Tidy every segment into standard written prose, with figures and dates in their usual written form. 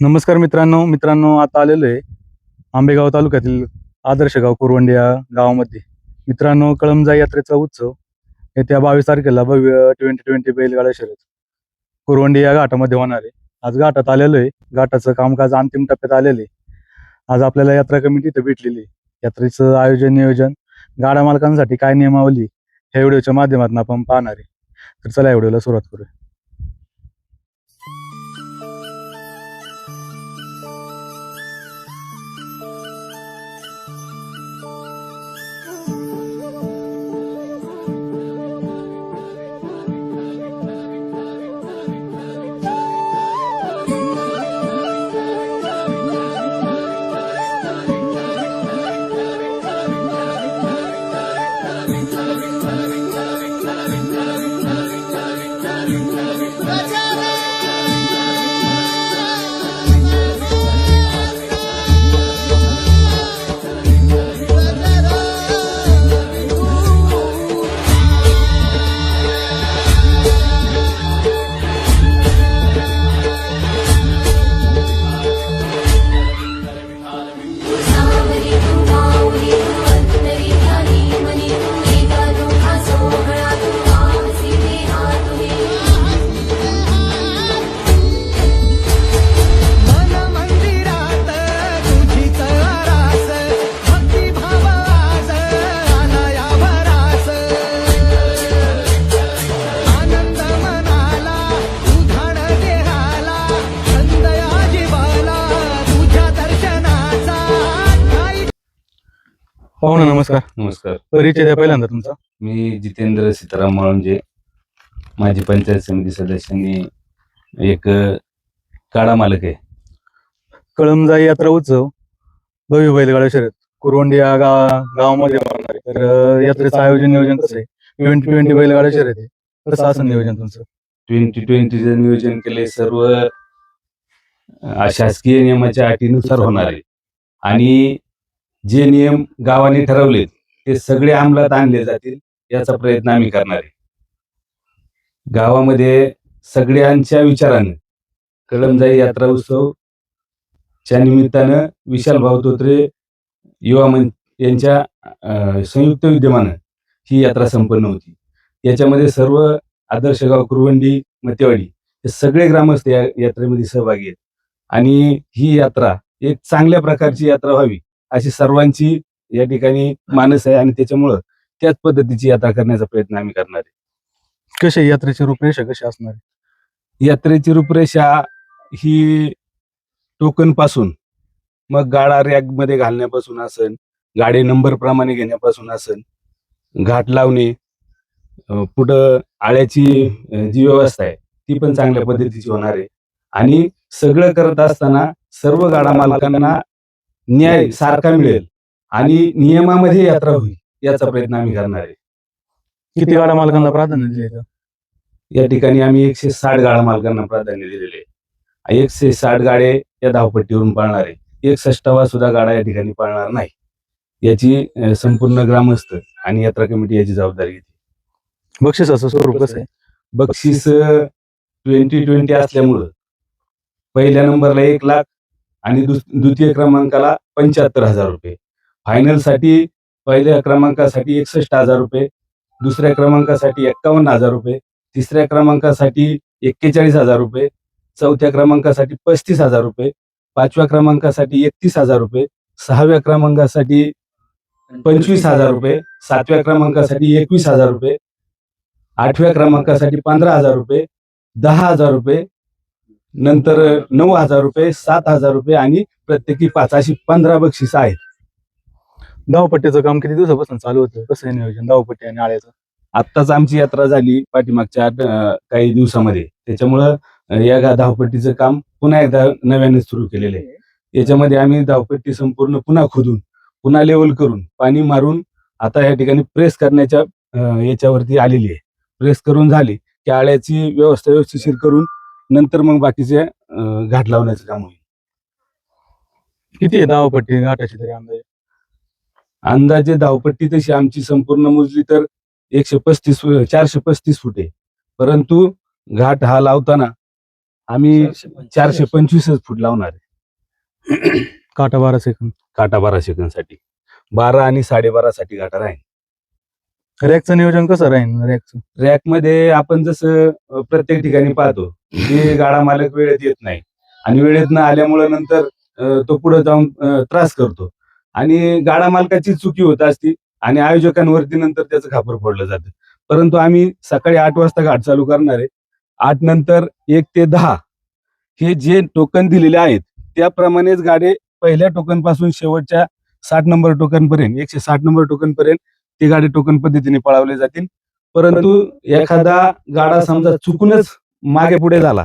नमस्कार मित्रांनो मित्रांनो आता आलेलो आहे आंबेगाव तालुक्यातील आदर्श गाव कुरवंडी या गावामध्ये. मित्रांनो, कळमजाई यात्रेचा उत्सव येत्या 22 तारखेला भव्य 2020 बैलगाडा शर्यत कुरवंडी या घाटामध्ये होणार आहे. आज घाटात आलेलो आहे. घाटाचं कामकाज अंतिम टप्प्यात आलेले. आज आपल्याला यात्रा कमिटी इथं भेटलेली आहे. यात्रेचं आयोजन नियोजन गाडा मालकांसाठी काय नियमावली ह्या व्हिडिओच्या माध्यमातून आपण पाहणार आहे. तर चला या व्हिडिओला सुरुवात करूया. पाहुणा नमस्कार. नमस्कार. परिचय द्या पहिल्यांदा तुमचा. मी जितेंद्र सीताराम माळुंजे, माजी पंचायत समिती सदस्यांनी एक काडा मालक आहे. कळमजाई यात्रा उत्सव भव्य बैलगाडा शर्यत कुरवंडी या गावामध्ये होणार आहे. तर यात्रेचं आयोजन नियोजन कसं आहे? 2020 बैलगाडा शर्यत आहे, कसं असं नियोजन तुमचं? 2020चं नियोजन केले सर्व शासकीय नियमाच्या अटीनुसार होणार आहे आणि जे नियम गावाने ठरवलेत ते सगळे अंमलात आणले जातील याचा प्रयत्न आम्ही करणार आहे. गावामध्ये सगळ्यांच्या विचारानं कळमजाई यात्रा उत्सवच्या निमित्तानं विशाल भाऊ तोत्रे युवा मंच यांच्या संयुक्त विद्यमानं ही यात्रा संपन्न होती. याच्यामध्ये सर्व आदर्श गाव कुरवंडी मतेवाडी हे सगळे ग्रामस्थ या यात्रेमध्ये सहभागी आहेत आणि ही यात्रा एक चांगल्या प्रकारची यात्रा व्हावी अशी सर्वांची या ठिकाणी मानस आहे आणि त्याच्यामुळं त्याच पद्धतीची यात्रा करण्याचा प्रयत्न आम्ही करणार आहे. कशी यात्रेची रूपरेषा कशी असणार आहे? यात्रेची रूपरेषा ही टोकन पासून मग गाडा रॅग मध्ये घालण्यापासून असन, गाडी नंबर प्रमाणे घेण्यापासून असन, घाट लावणे, पुढं आळ्याची जी व्यवस्था आहे ती पण चांगल्या पद्धतीची होणार आहे आणि सगळं करत असताना सर्व गाडा मालकांना न्याय सारखा मिळेल आणि नियमामध्ये यात्रा होईल याचा प्रयत्न आम्ही करणार आहे. किती गाडा मालकांना प्राधान्य दिले? या ठिकाणी आम्ही 160 गाडा मालकांना प्राधान्य दिलेले आहे. 160 गाडे या धावपट्टीवरून पाळणार आहे. 61वा सुद्धा गाडा या ठिकाणी पाळणार नाही. याची संपूर्ण ग्रामस्थ आणि यात्रा कमिटी याची जबाबदारी घेते. बक्षिसाचं स्वरूप कसं आहे? बक्षीस 2020 असल्यामुळं पहिल्या नंबरला 1 लाख आणि द्वितीय क्रमांकाला 75,000 रुपये, फायनल साठी पहिल्या क्रमांकासाठी 61,000 रुपये, दुसऱ्या क्रमांकासाठी 51,000 रुपये, तिसऱ्या क्रमांकासाठी 41,000 रुपये, चौथ्या क्रमांकासाठी 35,000 रुपये, पाचव्या क्रमांकासाठी 31,000 रुपये, सहाव्या क्रमांकासाठी 25,000 रुपये, सातव्या क्रमांकासाठी 21,000 रुपये, आठव्या क्रमांकासाठी 15,000 रुपये, 10,000 रुपये, नंतर 9,000 रुपये, 7,000 रुपये आणि प्रत्येकी 5 अशी 15 बक्षीस आहेत. धावपट्टीचं काम किती दिवसापासून चालू होतं? कसं आहे नियोजन धावपट्टी आणि आळ्याचं? आत्ताच आमची यात्रा झाली पाठीमागच्या काही दिवसामध्ये, त्याच्यामुळं या धावपट्टीचं काम पुन्हा एकदा नव्याने सुरू केलेलं आहे. याच्यामध्ये आम्ही धावपट्टी संपूर्ण पुन्हा खोदून पुन्हा लेवल करून पाणी मारून आता या ठिकाणी प्रेस करण्याच्या याच्यावरती आलेली आहे. प्रेस करून झाली की आळ्याची व्यवस्था व्यवस्थिशीर करून नंतर मग बाकीचे घाट लावण्याचं काम होईल. किती आहे धावपट्टी घाटाची तरी अंदाजे? अंदाजे धावपट्टी तशी आमची संपूर्ण मोजली तर 435 फूट आहे, परंतु घाट हा लावताना आम्ही 425 फूट लावणार आहे. काटा 12 सेकंद. काटा 12 सेकंदसाठी 12 आणि 12.5 साठी काटा राहील. रॅकचं नियोजन कसं राहील रॅकचं? रॅक मध्ये आपण जसं प्रत्येक ठिकाणी पाहतो की गाडा मालक वेळेत येत नाही आणि वेळेत न आल्यामुळे नंतर तो पुढे जाऊन त्रास करतो आणि गाडा मालकाची चुकी होत असती आणि आयोजकांवरती नंतर त्याचं खापर फोडलं जातं. परंतु आम्ही सकाळी 8 वाजता घाट चालू करणार आहे. 8 नंतर 1 ते 10 हे जे टोकन दिलेले आहेत त्याप्रमाणेच गाडे पहिल्या टोकन पासून शेवटच्या 60 नंबर टोकन पर्यंत 160 नंबर टोकन पर्यंत ते गाडी टोकन पद्धतीने पळवले जातील. परंतु एखादा गाडा समजा चुकूनच मागे पुढे झाला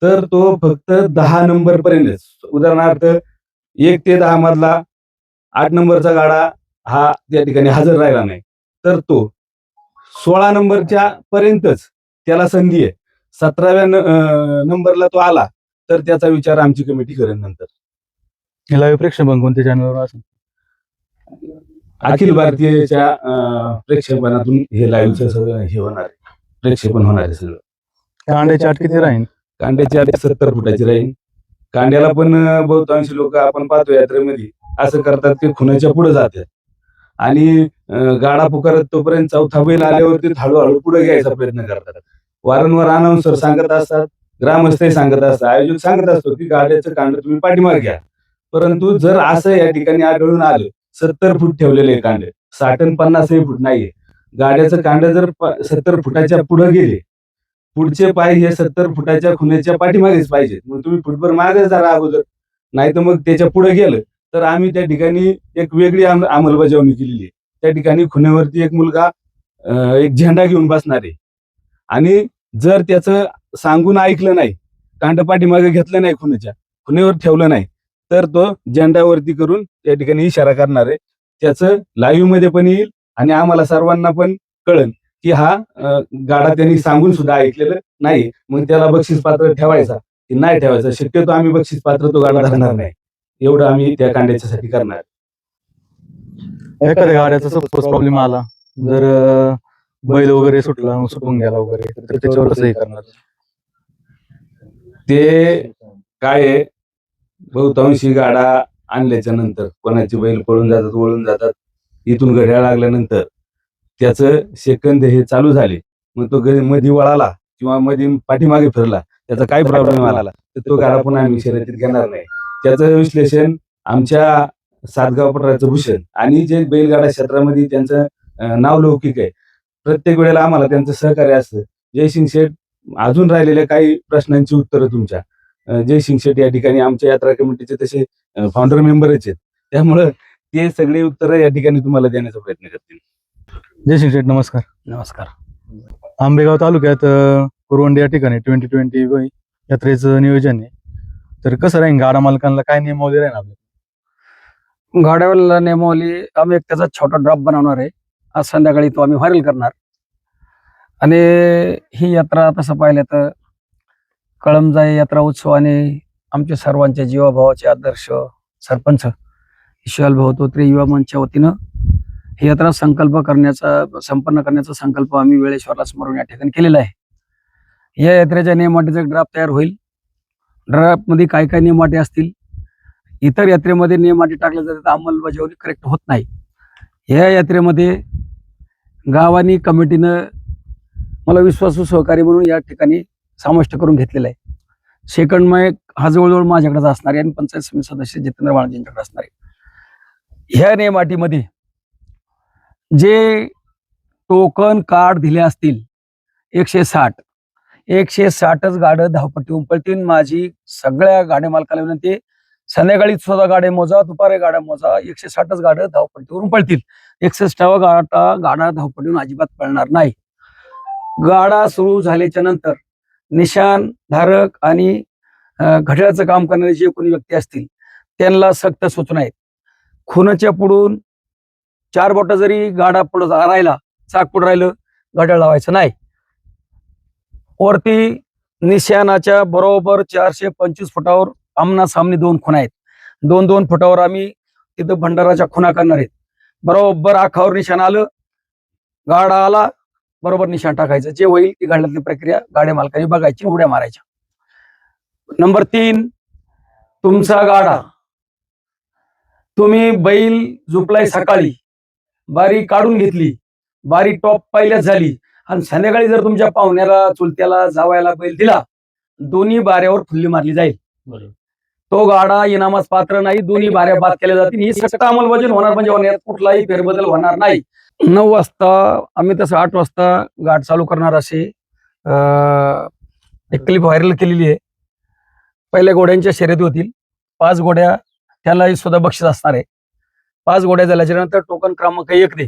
तर तो फक्त 10 नंबर पर्यंत, उदाहरणार्थ 1 ते 10 मधला 8 नंबरचा गाडा हा त्या ठिकाणी हजर राहिला नाही तर तो 16 नंबरच्या पर्यंतच त्याला संधी आहे. 17व्या नंबरला तो आला तर त्याचा विचार आमची कमिटी करेल नंतर. लाईव्ह प्रेक्षेपण कोणत्या चॅनलवर असेल? अखिल भारतीयच्या प्रेक्षेपणातून हे लाईव्हचं सगळं हे होणार आहे, प्रेक्षेपण होणार आहे सगळं. कांड्याची आट किती राहील? कांड्याची आट 70 फुटाची राहील. कांड्याला पण बहुतांश लोक आपण पाहतो यात्रेमध्ये असं करतात की खुणाच्या पुढे जातात आणि गाडा पुकारत तोपर्यंत चौथा बैल आल्यावरती हळूहळू पुढे घ्यायचा प्रयत्न करतात. वारंवार अनाउन्सर सांगत असतात, ग्रामस्थही सांगत असतात, आयोजक सांगत असतो की गाड्याचं कांड तुम्ही पाठीमागे घ्या. परंतु जर असं या ठिकाणी आढळून आलं 70 फूट ठेवलेले कांडे, 60 आणि 50 फूट नाहीये, गाड्याचं कांड जर 70 फुटाच्या पुढे गेले, पुढचे पाय हे 70 फुटाच्या खुणेच्या पाठीमागेच पाहिजेत. मग तुम्ही फुटभर मागे जरा अगोदर, नाही तर मग त्याच्या पुढे गेलं तर आम्ही त्या ठिकाणी एक वेगळी अंमलबजावणी केलेली आहे. त्या ठिकाणी खुणेवरती एक मुलगा एक झेंडा घेऊन बसणार आहे आणि जर त्याचं सांगून ऐकलं नाही, कांड पाठीमागे घेतलं नाही, खुणेवर ठेवलं नाही तर तो झेंडावरती करून त्या ठिकाणी इशारा करणार आहे. त्याचं लाईव्ह मध्ये पण येईल आणि आम्हाला सर्वांना पण कळेल की हा गाडा त्यांनी सांगून सुद्धा ऐकलेलं नाही. मग त्याला बक्षीस पात्र ठेवायचा की नाही ठेवायचा, शक्यतो आम्ही बक्षीस पात्र तो गाडा धरणार नाही. एवढं आम्ही त्या कांड्याच्यासाठी करणार. एखाद्या गाड्याचा सपोज प्रॉब्लेम आला, जर बैल वगैरे सुटून गेला वगैरे, तर त्याच्यावर कसं हे करणार? ते काय आहे, बहुतांशी गाडा आणल्याच्या नंतर कोणाची बैल पळून जातात, वळून जातात, इथून घड्याळ लागल्यानंतर त्याचं सेकंद हे चालू झाले, मग तो मध्ये वळाला किंवा मध्ये पाठीमागे फिरला, त्याचा काय प्रॉब्लेम आला तर तो गाडा पुन्हा आम्ही शर्यतीत घेणार नाही. त्याचं विश्लेषण आमच्या सातगाव पठाराचं भूषण आणि जे बैलगाडा क्षेत्रामध्ये त्यांचं नाव लौकिक आहे, प्रत्येक वेळेला आम्हाला त्यांचं सहकार्य असतं. जयसिंग शेठ, अजून राहिलेल्या काही प्रश्नांची उत्तरं तुमच्या, जयसिंग शेठ या ठिकाणी आमच्या यात्रा कमिटीचे तसे फाउंडर मेंबरच आहेत, त्यामुळं ते सगळे उत्तरं या ठिकाणी तुम्हाला देण्याचा प्रयत्न करतील. जयसिंग शेठ नमस्कार. नमस्कार. आंबेगाव तालुक्यात कुरवंडी या ठिकाणी 2020 यात्रेचं नियोजन आहे, तर कसं राहील? गाडा मालकांना काय नियमावली राहील आपल्या? गाड्यावाला नेमावली आम्ही एक त्याचा छोटा ड्रॉप बनवणार आहे. आज संध्याकाळी तो आम्ही व्हायरल करणार. आणि ही यात्रा तसं पाहिलं तर कळमजाई यात्रा उत्सवाने आमच्या सर्वांच्या जीवाभावाचे आदर्श सरपंच विशाल भाऊ तोत्रे युवा मंचच्या वतीनं ही यात्रा संपन्न करण्याचा संकल्प आम्ही वेळेश्वरला स्मरून या ठिकाणी केलेला आहे. या यात्रेच्या नियमाटीचा एक ड्राफ्ट तयार होईल. ड्राफ्टमध्ये काय काय नियमाटी असतील, इतर यात्रेमध्ये नियमाटी टाकल्या जातात, अंमलबजावणी करेक्ट होत नाही. या यात्रेमध्ये गावानी कमिटीनं मला विश्वासू सहकारी म्हणून या ठिकाणी समाविष्ट करून घेतलेला आहे. सेकंड माईक हा जवळजवळ माझ्याकडेच असणार आहे आणि पंचायत समिती सदस्य जितेंद्र वाणजींच्याकडे असणार आहे. ह्या नियमाटीमध्ये जे टोकन कार्ड दिले असतील 160च गाड्या धावपट्टी पळतील. माझी सगळ्या गाड्या मालकाला विनंती, संध्याकाळी सुद्धा गाड्या मोजा, दुपारी गाड्या मोजा, 160च गाड्या धावपट्टीवरून पळतील. 61वा गाडा धावपट्टीवरून अजिबात पळणार नाही. गाडा सुरू झाल्याच्या नंतर निशाण धारक आणि घड्याळाचं काम करणारे जे कोणी व्यक्ती असतील त्यांना सक्त सूचना आहेत. खुनाच्या पुढून 4 बोट जरी गाडा पुढे राहिला, चाक पुढे राहिलं, घड्याळ लावायचं नाही. वरती निशाणाच्या बरोबर 425 फुटावर आमना सामने 2 खुणा आहेत. 2-2 फुटावर आम्ही तिथं भंडाराच्या खुणा करणार आहेत. बरोबर आखावर निशाण आलं, गाडा आला, बरोबर निशाण टाकायचं. जे होईल ती घड्याळातली प्रक्रिया गाड्या मालकाने बघायची, उड्या मारायच्या. नंबर 3, तुमचा गाडा. तुम्ही बैल झोपलाय सकाळी, बारी काढून घेतली, बारी टॉप पहिल्याच झाली आणि संध्याकाळी जर तुमच्या पाहुण्याला, चुलत्याला, जावायला बैल दिला, दोन्ही बाऱ्यावर फुल्ली मारली जाईल. तो गाडा इनामास पात्र नाही. दोन्ही बाऱ्या बाद केल्या जातील. ही सक्त अंमलबजावणी होणार म्हणजे होण्यात कुठलाही फेरबदल होणार नाही. 9 वाजता आम्ही तसं 8 वाजता गाठ चालू करणार असे एक क्लिप व्हायरल केलेली आहे. पहिल्या घोड्यांच्या शर्यती होतील. 5 घोड्या, त्यालाही सुद्धा बक्षीस असणार आहे. 5 घोड्या झाल्याच्या नंतर टोकन क्रमांक 1 ने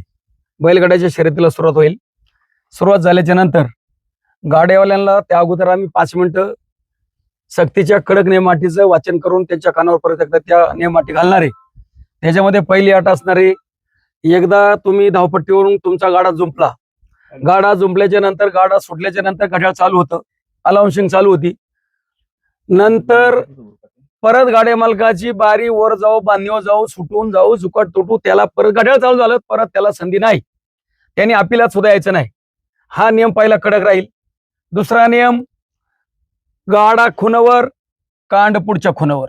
बैलगाड्याच्या शर्यतीला सुरुवात होईल. सुरुवात झाल्याच्या नंतर गाड्यावाल्यांना त्या अगोदर आम्ही 5 मिनिटं सक्तीच्या कडक नियमाटीचं वाचन करून त्यांच्या कानावर परत एकदा त्या नियमाटी घालणार आहे. त्याच्यामध्ये पहिली अट असणार आहे, एकदा तुम्ही धावपट्टीवरून तुमचा गाडा जुंपला, गाडा जुंपल्याच्या नंतर, गाडा सुटल्याच्या नंतर घड्याळ चालू होतं, अलाउन्सिंग चालू होती. नंतर परत गाड्या मालकाची बारी वर जाऊ, बांधणीवर जाऊ, सुटून जाऊ, झुकट तुटू, त्याला परत घड्याळ चालू झालं, परत त्याला संधी नाही, त्यांनी अपिलात सुद्धा यायचं नाही. हा नियम पहिला कडक राहील. दुसरा नियम, गाडा खुणावर, कांड पुढच्या खुणावर.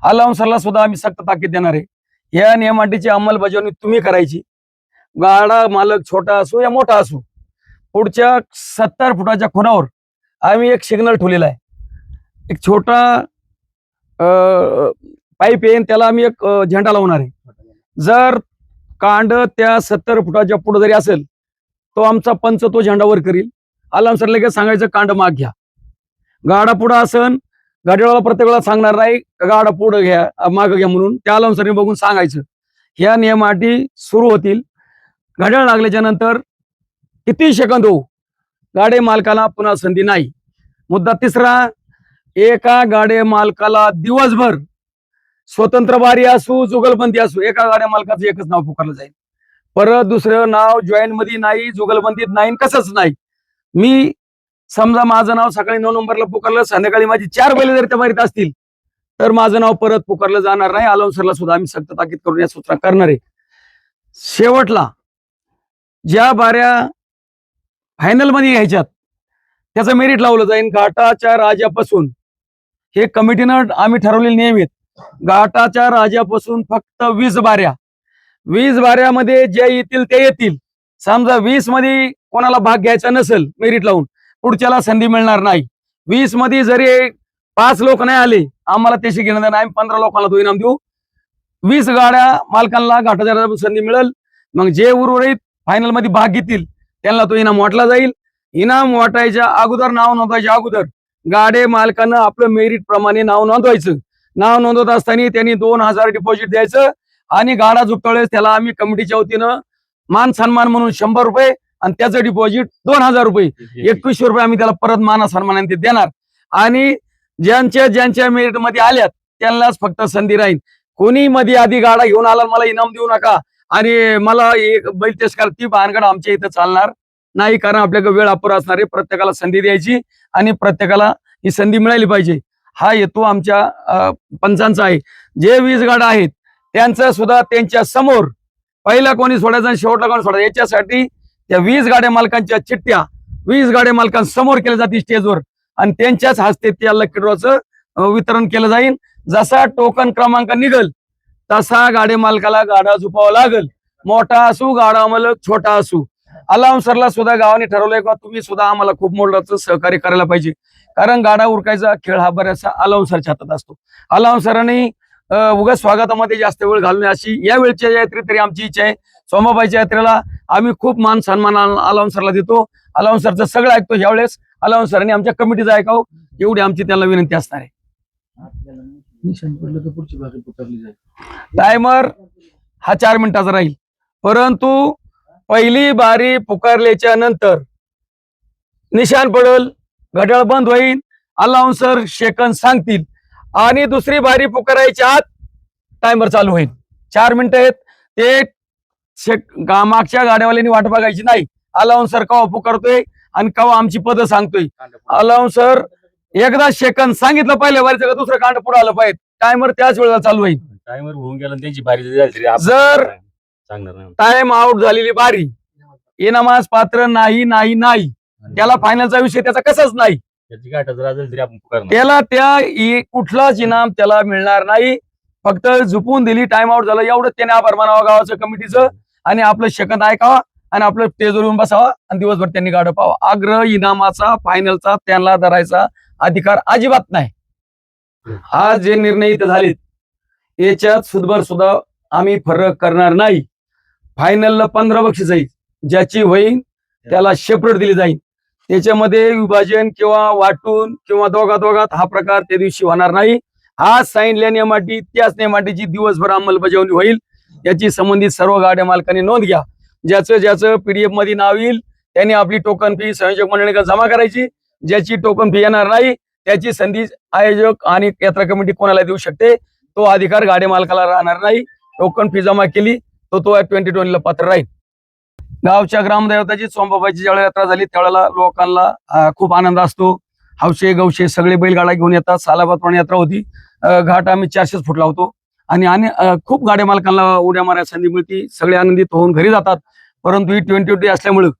अलाउन्सरला सुद्धा आम्ही सक्त ताकीद देणार आहे. या नियमाटीची अंमलबजावणी तुम्ही करायची. गाडा मालक छोटा असो या मोठा असो, पुढच्या 70 फुटाच्या खुणावर आम्ही एक सिग्नल ठेवलेला आहे. एक छोटा पाईप येईन, त्याला आम्ही एक झेंडा लावणार आहे. जर कांड त्या 70 फुटाच्या पुढे जरी असेल, तो आमचा पंच तो झेंडा वर करील. अलाउन्सर लगेच सांगायचं कांड माग घ्या. गाडा पुढे असन, गाडीवाला प्रत्येक वेळा सांगणार नाही गाडा पुढे घ्या, माग घ्या म्हणून, त्या अलाउन्सरने बघून सांगायचं. ह्या नियमाटी सुरू होतील. घड्याळ लागल्याच्या नंतर किती सेकंद होऊ, गाडे मालकाला पुन्हा संधी नाही. मुद्दा तिसरा, एका गाडे मालकाला दिवसभर स्वतंत्र बारी असू, जुगलबंदी असू, एका गाड्या मालकाचं एकच नाव पुकारलं जाईल. परत दुसरं नाव जॉईंट मध्ये नाही, जुगलबंदीत नाही, कसंच नाही. मी समजा माझं नाव सकाळी 9 नंबरला पुकारलं, संध्याकाळी माझी 4 बैल जर त्या बारीत असतील तर माझं नाव परत पुकारलं जाणार नाही. अलाउन्सरला सुद्धा आम्ही सक्त ताकीद करून या सूचना करणार आहे. शेवटला ज्या बाऱ्या फायनल मध्ये घ्यायच्यात त्याचं मेरिट लावलं जाईल. घाटाच्या राजापासून, हे कमिटीनं आम्ही ठरवलेले नियम आहेत, घाटाच्या राजापासून फक्त 20 बाऱ्या, 20 बाऱ्यामध्ये जे येतील ते येतील. समजा 20 मध्ये कोणाला भाग घ्यायचा नसेल मेरिट लावून, पुढच्याला संधी मिळणार नाही. 20 मध्ये जरी 5 लोक नाही आले, आम्हाला त्याशी घेणं नाही, आम्ही 15 लोकांना तो इनाम देऊ. 20 गाड्या मालकांना घाटाच्या राजापासून संधी मिळेल. मग जे उर्वरित फायनल मध्ये भाग घेतील त्यांना तो इनाम वाटला जाईल. इनाम वाटायच्या अगोदर, नाव नोंदवायच्या अगोदर गाडे मालकानं आपलं मेरिट प्रमाणे नाव नोंदवायचं. नाव नोंदवत असताना त्यांनी 2000 डिपॉझिट द्यायचं आणि गाडा झुकतावेळेस त्याला आम्ही कमिटीच्या वतीनं मान सन्मान म्हणून 100 रुपये आणि त्याचं डिपॉझिट 2000 रुपये, 2100 रुपये आम्ही त्याला परत मान सन्मानाने देणार. आणि ज्यांच्या मेरिट मध्ये आल्यात त्यांनाच फक्त संधी राहील. कोणी मध्ये आधी गाडा घेऊन आला मला इनाम देऊ नका आणि मला एक बैल टेस्ट करा, ती भानगड आमच्या इथं चालणार नाही. कारण आपल्याकडे वेळ अपुरा असणार आहे. प्रत्येकाला संधी द्यायची आणि प्रत्येकाला ही संधी मिळाली पाहिजे, हा हेतू आमच्या पंचांचा आहे. जे 20 गाडा आहेत त्यांचं सुद्धा त्यांच्या समोर पहिला कोणी सोडायचं आणि शेवटला कोणी सोडायचं, याच्यासाठी त्या 20 गाड्या मालकांच्या चिठ्ठ्या 20 गाड्या मालकांसमोर केल्या जातील स्टेजवर आणि त्यांच्याच हस्ते त्या लकी ड्रॉचं वितरण केलं जाईल. जसा टोकन क्रमांक निघल तसा गाडे मालकाला गाडा झुपावा लागल. मोठा असू, गाडा मालक छोटा असू. अलाउन्सरला सुद्धा गावाने ठरवलंय का तुम्ही सुद्धा आम्हाला खूप मोलाचं सहकार्य करायला पाहिजे. कारण गाडा उरकायचा खेळ हा बऱ्याचसा अलाउन्सरच्या हातात असतो. अलाउन्सरांनी उगाच स्वागतामध्ये जास्त वेळ घालणे अशी या वेळच्या यात्रेत तरी आमची इच्छा आहे. सोमाबाईच्या यात्रेला आम्ही खूप मान सन्मान अलाउन्सरला देतो. अलाउन्सरचं सगळं ऐकतो. यावेळेस अलाउन्सरांनी आमच्या कमिटीचं ऐकावं एवढी आमची त्यांना विनंती असणार आहे. टायमर हा 4 मिनिटाचा राहील, परंतु पहिली बारी पुकारल्याच्या नंतर निशाण पडल, घड्याळ बंद होईल, अलाउन्सर सेकंद सांगतील आणि दुसरी बारी पुकारायच्या आत टायमर चालू होईल. 4 मिनिटं आहेत ते मागच्या गाड्यावाल्यांनी वाट बघायची नाही. अलाउन्सर कवा पुकारतोय आणि कवा आमची पद सांगतोय. अलाउन्सर एकदा सेकंद सांगितलं पहिल्या बारीचं का दुसरं कांड पुढे आलं पाहिजे, टायमर त्याच वेळेला चालू होईल. टायमर होऊन गेला त्यांची बारी झाली. जर टाइम आउट झालेली बारी इनामास पात्र नाही नाही नाही, त्याला फायनलचा विषय त्याचा कसाच नाही. त्याची गाठ जर असेल तरी आपण पुकारणार. त्याला कुठलाच इनाम त्याला मिळणार नाही. फक्त झुपून दिली, टाइम आउट झालं एवढं त्याने आभार मानावा गावाचं कमिटीचं आणि आपलं शकत ऐकावा आणि आपलं स्टेजवर येऊन बसावा आणि दिवसभर त्यांनी गाडं पाहावा. आग्रह इनामाचा फायनलचा त्यांना धरायचा अधिकार अजिबात नाही. आज जे निर्णय इथं झालेत याच्यात सुधभर सुद्धा आम्ही फरक करणार नाही. फायनलला 15 बक्षीस आहे, ज्याची होईल त्याला सेपरेट दिली जाईल. त्याच्यामध्ये विभाजन किंवा वाटून किंवा दोघात हा प्रकार त्या दिवशी होणार नाही. आज सांगितल्या नियमाटी त्याच नियमाटीची दिवसभर अंमलबजावणी होईल. याची संबंधित सर्व गाड्या मालकांनी नोंद घ्या. ज्याचं पीडीएफ मध्ये नाव येईल त्यांनी आपली टोकन फी संयोजक मंडळाकडे जमा करायची. ज्याची टोकन फी येणार नाही त्याची संधी आयोजक आणि यात्रा कमिटी कोणाला देऊ शकते, तो अधिकार गाड्या मालकाला राहणार नाही. टोकन फी जमा केली तो 2020 ला पात्र राहील. गावच्या ग्रामदैवताची सोमबाबाची ज्यावेळेला यात्रा झाली त्यावेळेला लोकांना खूप आनंद असतो. हौशे गवशे सगळे बैलगाडा घेऊन येतात. सालाबाद यात्रा होती, घाट आम्ही 400 फूट लावतो आणि खूप गाड्या मालकांना उड्या मारायला संधी मिळते. सगळे आनंदित होऊन घरी जातात. परंतु ही 2020 असल्यामुळं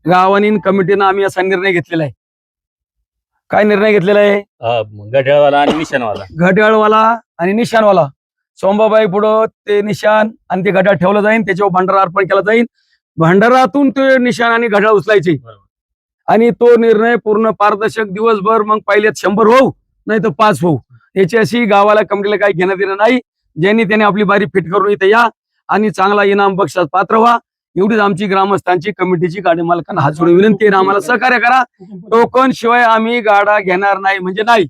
गावानी कमिटीनं आम्ही असा निर्णय घेतलेला आहे. काय निर्णय घेतलेला आहे? गढ्याळवाला आणि निशाणवाला, घड्याळवाला आणि निशाणवाला सोमबाबाई पुढं ते निशाण आणि ते घड्याळ ठेवलं जाईल. त्याच्यावर भंडारा अर्पण केला जाईल. भंडारातून ते निशाण आणि घड्याळ उचलायचे आणि तो निर्णय पूर्ण पारदर्शक दिवसभर मग पहिल्यात 100 होऊ नाही तर 5 होऊ याच्याशी गावाला कमिटीला काही घेणं देणं नाही. ज्यांनी त्याने आपली बारी फिट करून इथे या आणि चांगला इनाम बक्षास पात्र व्हा एवढीच आमची ग्रामस्थांची कमिटीची गाडी मालकांना हात जोडून विनंती आहे. आम्हाला सहकार्य करा. टोकन शिवाय आम्ही गाडा घेणार नाही म्हणजे नाही.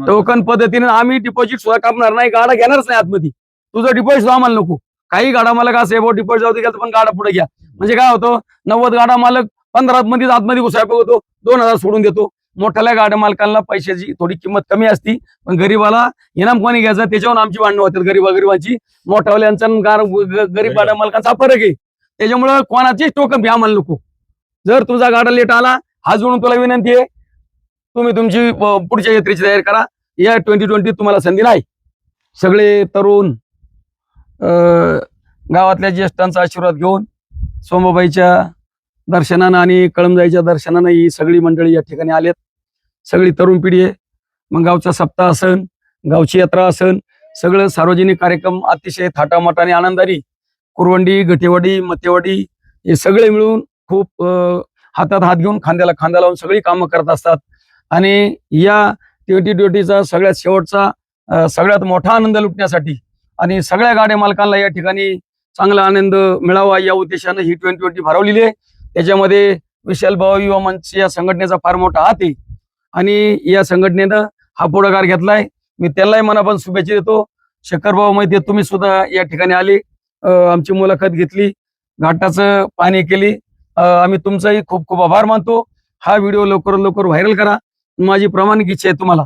टोकन पद्धतीने आम्ही डिपॉझिट सुद्धा कापणार नाही. गाडा घेणारच नाही आतमध्ये. तुझं डिपॉझिट आम्हाला नको. काही गाडा मालक असे डिपॉझिट जाऊ दे पण गाडा पुढे घ्या. म्हणजे काय होतं 90 गाडा मालक 15 मध्ये आतमध्ये घुसायला बघतो 2000 सोडून देतो. मोठ्याल्या गाड्या मालकांना पैशाची थोडी किंमत कमी असती पण गरीबाला इनाम कोणी घ्यायचं त्याच्यावर आमची भांडणं होतात. गरिबाची मोठ्यावाल्यांचा गरीब गाड्या मालकांचा फरक आहे. त्याच्यामुळे कोणाचीच टोकन घ्या आम्हाला नको. जर तुझा गाडा लेट आला हात जोडून तुला विनंती आहे तुम्ही तुमची पुढच्या यात्रेची तयारी करा. या 2020 तुम्हाला संधी नाही. सगळे तरुण गावातल्या ज्येष्ठांचा आशीर्वाद घेऊन सोमबाबाईच्या दर्शनानं आणि कळमजाईच्या दर्शनानं ही सगळी मंडळी या ठिकाणी आलेत. सगळी तरुण पिढी आहे. मग गावचा सप्ताह असन, गावची यात्रा असन, सगळं सार्वजनिक कार्यक्रम अतिशय थाटामाटाने आनंदाने कुरवंडी, गठेवाडी, मतेवाडी हे सगळे मिळून खूप हातात हात घेऊन खांद्याला खांदा लावून सगळी कामं करत असतात. आणि या 2020चा सगळ्यात शेवटचा सगळ्यात मोठा आनंद लुटण्यासाठी आणि सगळ्या गाड्या मालकांना या ठिकाणी चांगला आनंद मिळावा या उद्देशानं ही 2020 भरवलेली आहे. त्याच्यामध्ये विशाल भाऊ युवा मंच या संघटनेचा फार मोठा हात आहे आणि या संघटनेनं हा पुढाकार घेतलाय. मी त्यांनाही मनापासून शुभेच्छा देतो. शंकरभाऊ माहिती तुम्ही सुद्धा या ठिकाणी आले, आमची मुलाखत घेतली, घाटाचं पाहणी केली. आम्ही तुमचाही खूप खूप आभार मानतो. हा व्हिडिओ लवकरात लवकर व्हायरल करा. माझी प्रामाणिक इच्छा आहे तुम्हाला